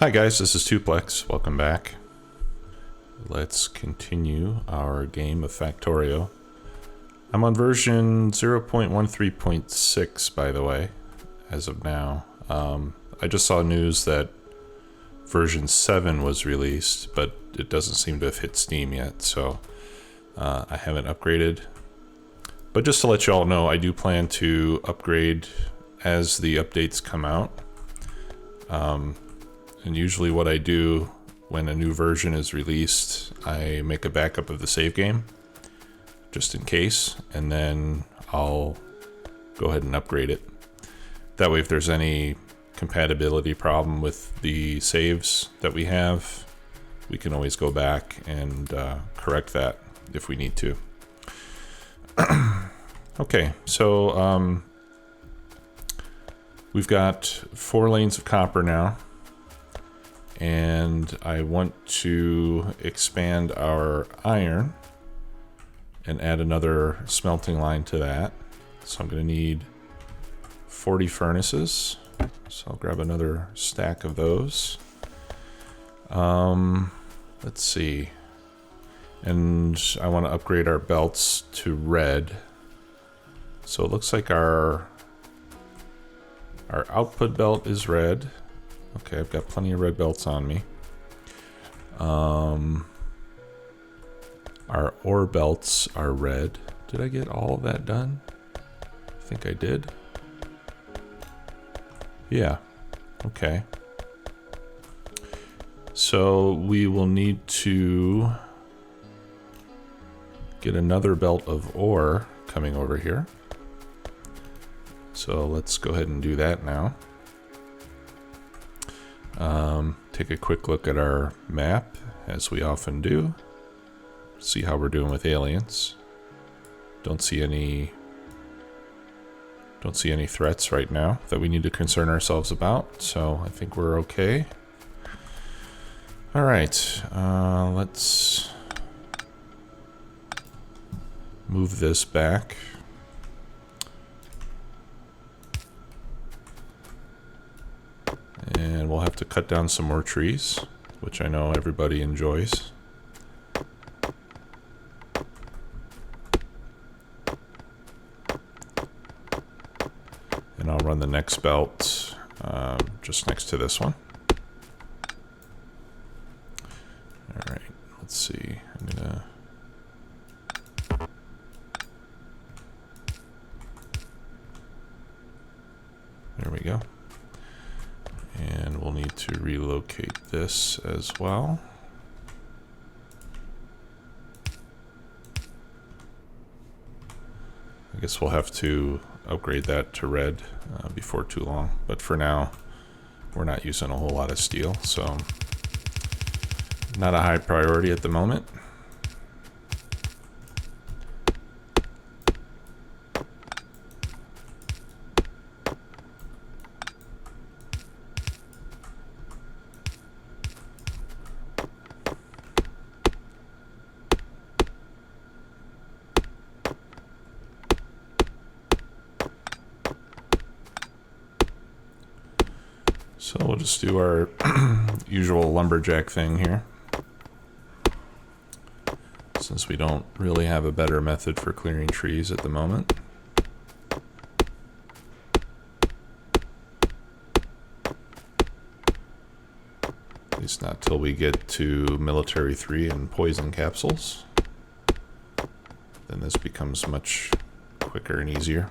Hi guys, this is Tuplex. Welcome back. Let's continue our game of Factorio. I'm on version 0.13.6, by the way, as of now. I just saw news that version 7 was released, but it doesn't seem to have hit Steam yet, so I haven't upgraded. But just to let you all know, I do plan to upgrade as the updates come out. And usually what I do when a new version is released, I make a backup of the save game, just in case, and then I'll go ahead and upgrade it. That way if there's any compatibility problem with the saves that we have, we can always go back and correct that if we need to. Okay, so we've got 4 lanes of copper now. And I want to expand our iron and add another smelting line to that. So I'm going to need 40 furnaces. So I'll grab another stack of those. Let's see. And I want to upgrade our belts to red. So it looks like our output belt is red. Okay, I've got plenty of red belts on me. Our ore belts are red. Did I get all of that done? I think I did. Yeah, okay. So we will need to get another belt of ore coming over here. So let's go ahead and do that now. Take a quick look at our map, as we often do. See how we're doing with aliens. Don't see any threats right now that we need to concern ourselves about, so I think we're okay. All right, let's move this back. And we'll have to cut down some more trees, which I know everybody enjoys. And I'll run the next belt just next to this one. All right, let's see. I'm gonna... There we go. And we'll need to relocate this as well. I guess we'll have to upgrade that to red before too long. But for now, we're not using a whole lot of steel, so not a high priority at the moment. So we'll just do our usual lumberjack thing here, since we don't really have a better method for clearing trees at the moment. At least not till we get to military 3 and poison capsules. Then this becomes much quicker and easier.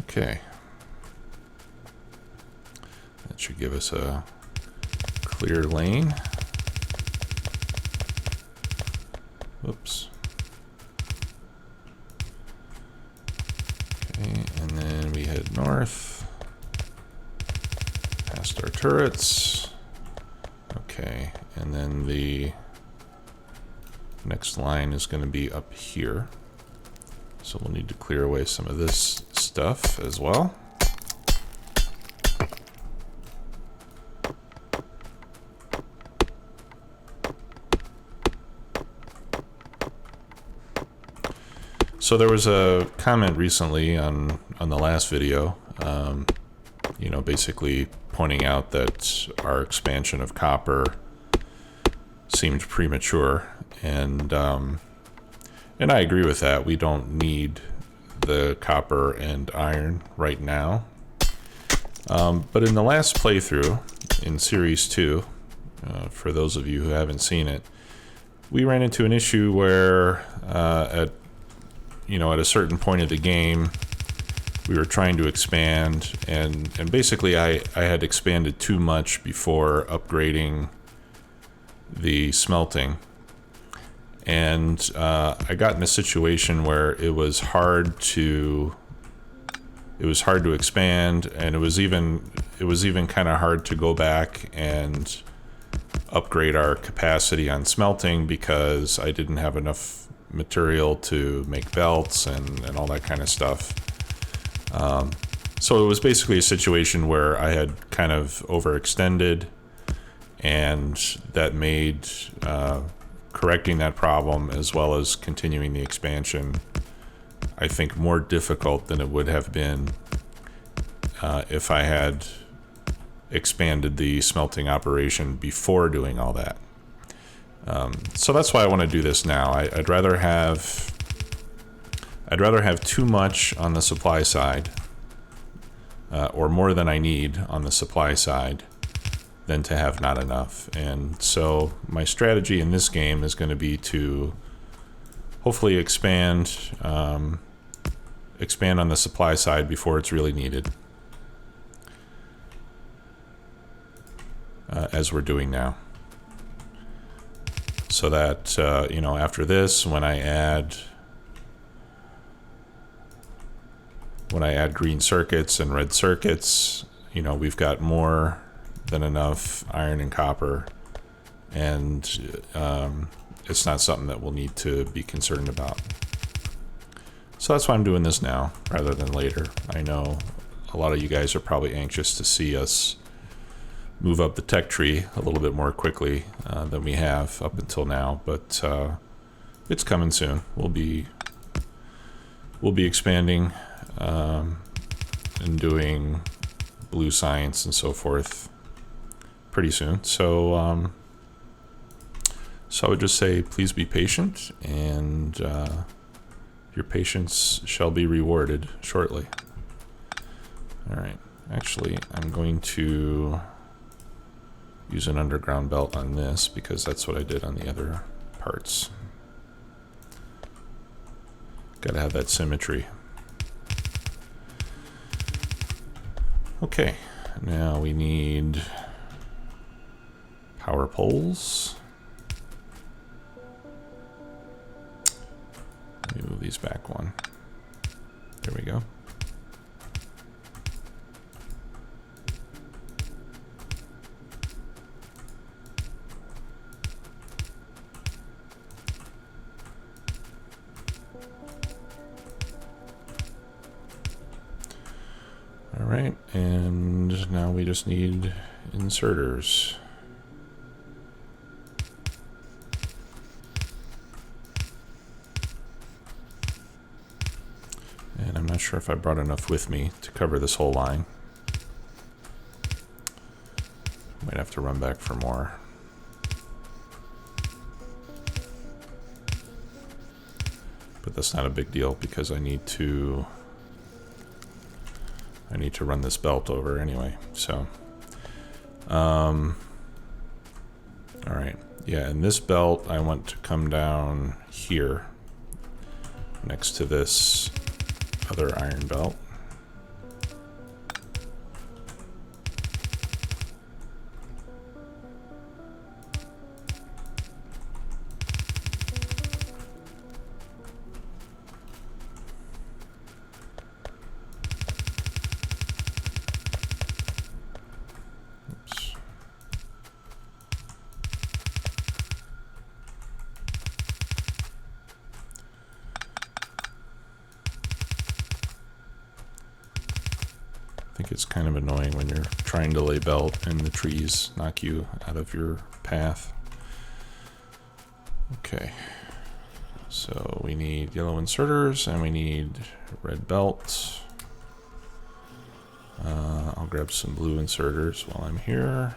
Okay, that should give us a clear lane. Whoops. Okay, and then we head north, past our turrets. Okay, and then the next line is going to be up here. So we'll need to clear away some of this stuff as well. So there was a comment recently on the last video You know, basically pointing out that our expansion of copper seemed premature, and I agree with that. We don't need the copper and iron right now. But in the last playthrough in Series 2, for those of you who haven't seen it, we ran into an issue where at a certain point of the game, we were trying to expand, and basically I had expanded too much before upgrading the smelting. And I got in a situation where it was hard to expand, and it was even kind of hard to go back and upgrade our capacity on smelting because I didn't have enough material to make belts and all that kind of stuff. So it was basically a situation where I had kind of overextended, and that made correcting that problem as well as continuing the expansion, I think, more difficult than it would have been if I had expanded the smelting operation before doing all that. So that's why I want to do this now. I'd rather have too much on the supply side, or more than I need on the supply side, than to have not enough. And so my strategy in this game is going to be to hopefully expand on the supply side before it's really needed, as we're doing now. So that after this, when I add green circuits and red circuits, we've got more than enough iron and copper, and it's not something that we'll need to be concerned about. So that's why I'm doing this now rather than later. I know a lot of you guys are probably anxious to see us move up the tech tree a little bit more quickly than we have up until now, but it's coming soon. We'll be expanding and doing blue science and so forth pretty soon. So I would just say, please be patient, and your patience shall be rewarded shortly. All right. Actually, I'm going to use an underground belt on this because that's what I did on the other parts. Gotta have that symmetry. Okay, now we need power poles. Let me move these back one. There we go. All right, and now we just need inserters. And I'm not sure if I brought enough with me to cover this whole line. Might have to run back for more. But that's not a big deal because I need to run this belt over anyway. So, all right. Yeah, and this belt I want to come down here next to this other iron belt. Oops. I think it's kind of annoying when you're trying to lay belt and the trees knock you out of your path. Okay, so we need yellow inserters and we need red belts. grab some blue inserters while I'm here.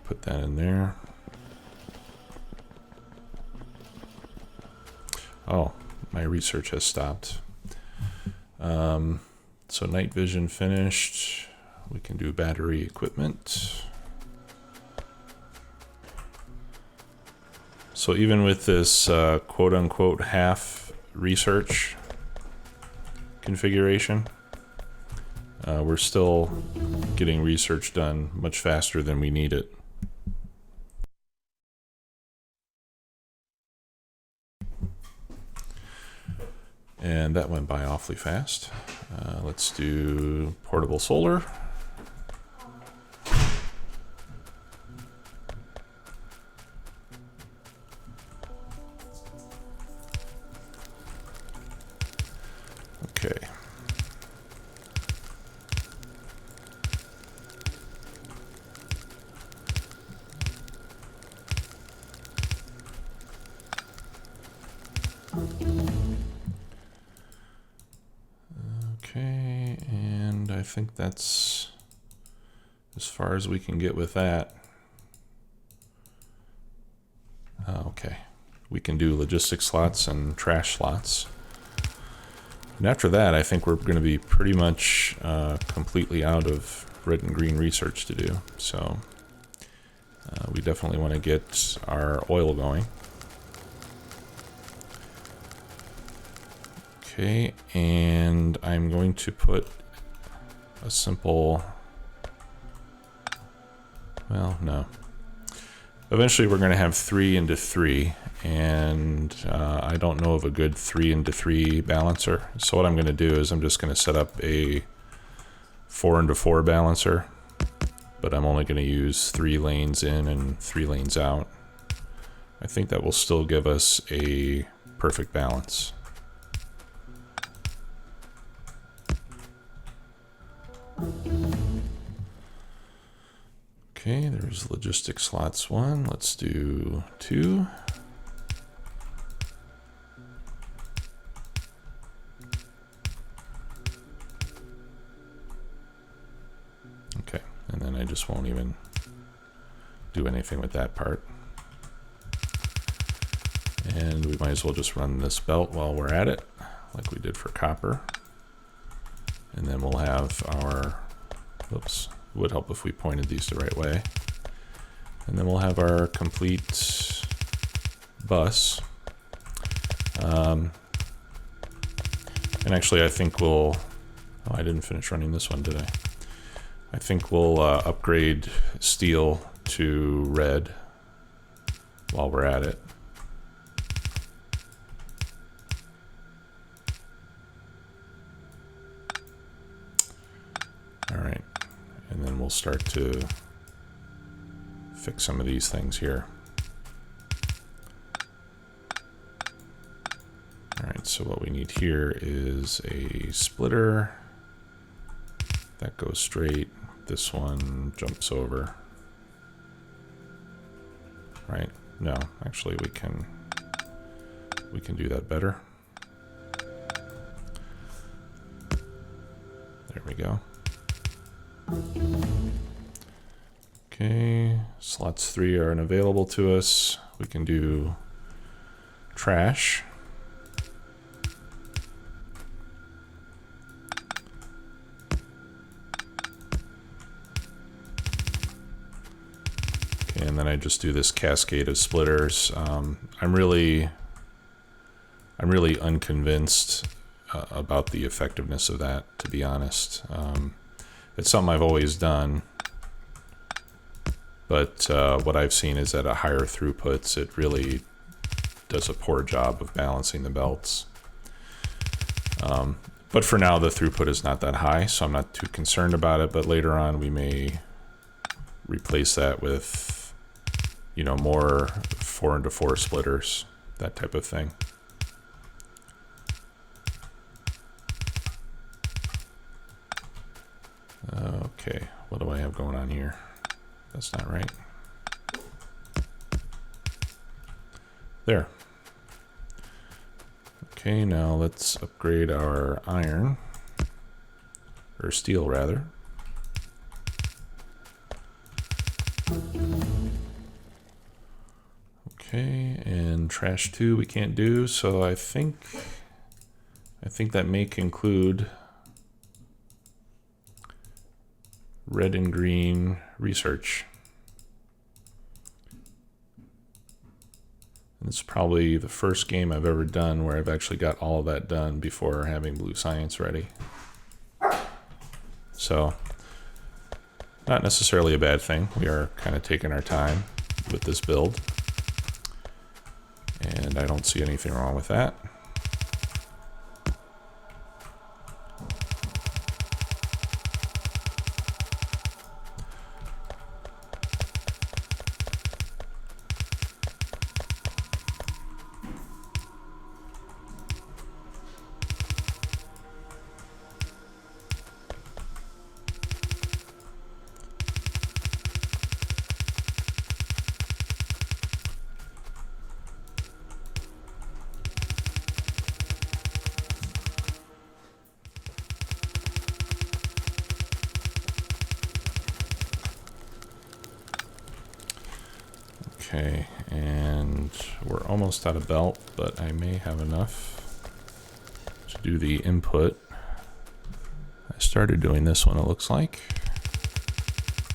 Put that in there. Oh, my research has stopped. So night vision finished. We can do battery equipment. So even with this quote unquote half research configuration, we're still getting research done much faster than we need it. And that went by awfully fast. Let's do portable solar. Okay. Okay, and I think that's as far as we can get with that. Okay, we can do logistic slots and trash slots. And after that, I think we're going to be pretty much completely out of red and green research to do. So we definitely want to get our oil going. Okay, and I'm going to put a simple, well, no. Eventually we're going to have 3 into 3, and I don't know of a good 3 into 3 balancer. So what I'm going to do is I'm just going to set up a 4 into 4 balancer, but I'm only going to use 3 lanes in and 3 lanes out. I think that will still give us a perfect balance. Okay, there's logistic slots 1. Let's do 2. Okay, and then I just won't even do anything with that part. And we might as well just run this belt while we're at it, like we did for copper. And then we'll have our, oops, it would help if we pointed these the right way. And then we'll have our complete bus. And actually I think we'll, oh, I didn't finish running this one, did I? I think we'll upgrade steel to red while we're at it. All right, and then we'll start to fix some of these things here. All right, so what we need here is a splitter that goes straight. This one jumps over. Right? No, actually we can do that better. There we go. Okay, slots 3 are unavailable to us. We can do trash. Okay, and then I just do this cascade of splitters. I'm really unconvinced about the effectiveness of that, to be honest. It's something I've always done, but what I've seen is at a higher throughputs, it really does a poor job of balancing the belts. But for now, the throughput is not that high, so I'm not too concerned about it. But later on, we may replace that with, you know, more 4 into 4 splitters, that type of thing. Okay, what do I have going on here? That's not right. There. Okay, now let's upgrade our iron, or steel rather. Okay, and trash 2 we can't do, so I think that may conclude red and green research. This is probably the first game I've ever done where I've actually got all of that done before having blue science ready. So, not necessarily a bad thing. We are kind of taking our time with this build. And I don't see anything wrong with that. Okay, and we're almost out of belt, but I may have enough to do the input. I started doing this one, it looks like.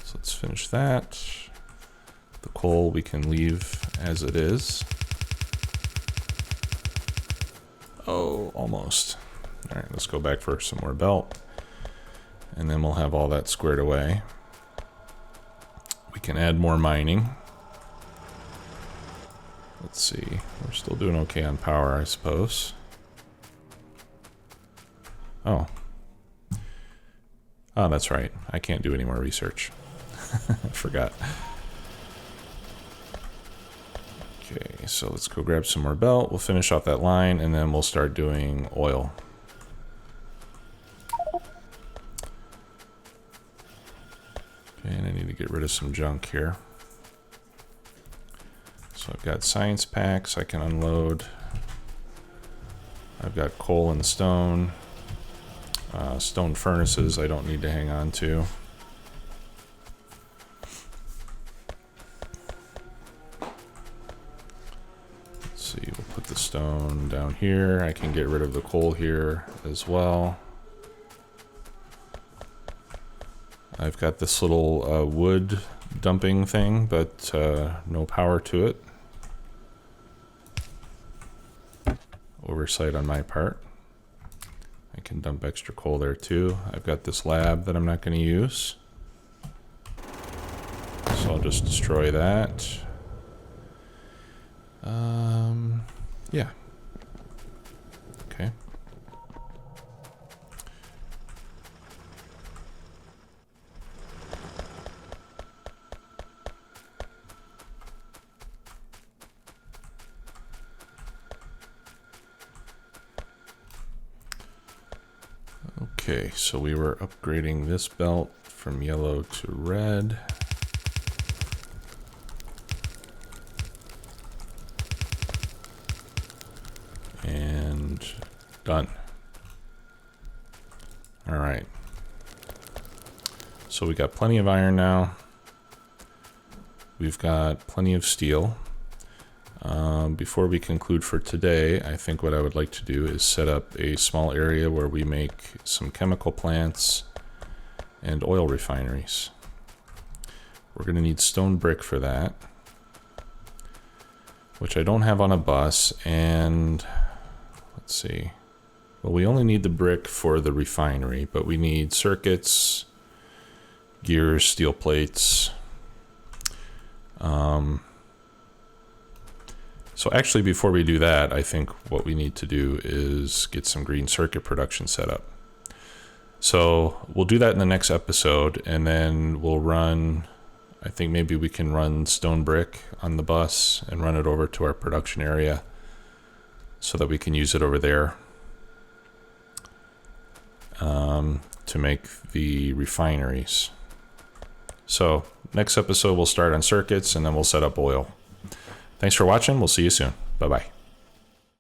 So let's finish that. The coal we can leave as it is. Oh, almost. All right, let's go back for some more belt. And then we'll have all that squared away. We can add more mining. Let's see, we're still doing okay on power, I suppose. Oh. Oh, that's right. I can't do any more research. I forgot. Okay, so let's go grab some more belt. We'll finish off that line, and then we'll start doing oil. Okay, and I need to get rid of some junk here. So I've got science packs I can unload. I've got coal and stone. Stone furnaces I don't need to hang on to. Let's see, we'll put the stone down here. I can get rid of the coal here as well. I've got this little wood dumping thing, but no power to it. Oversight on my part. I can dump extra coal there too. I've got this lab that I'm not going to use. So I'll just destroy that. Yeah. Okay. Okay, so we were upgrading this belt from yellow to red. And done. All right. So we got plenty of iron now. We've got plenty of steel. Before we conclude for today, I think what I would like to do is set up a small area where we make some chemical plants and oil refineries. We're going to need stone brick for that, which I don't have on a bus, and let's see. Well, we only need the brick for the refinery, but we need circuits, gears, steel plates. So actually, before we do that, I think what we need to do is get some green circuit production set up. So we'll do that in the next episode, and then we'll run, I think maybe we can run stone brick on the bus and run it over to our production area so that we can use it over there to make the refineries. So next episode, we'll start on circuits, and then we'll set up oil. Thanks for watching. We'll see you soon. Bye-bye.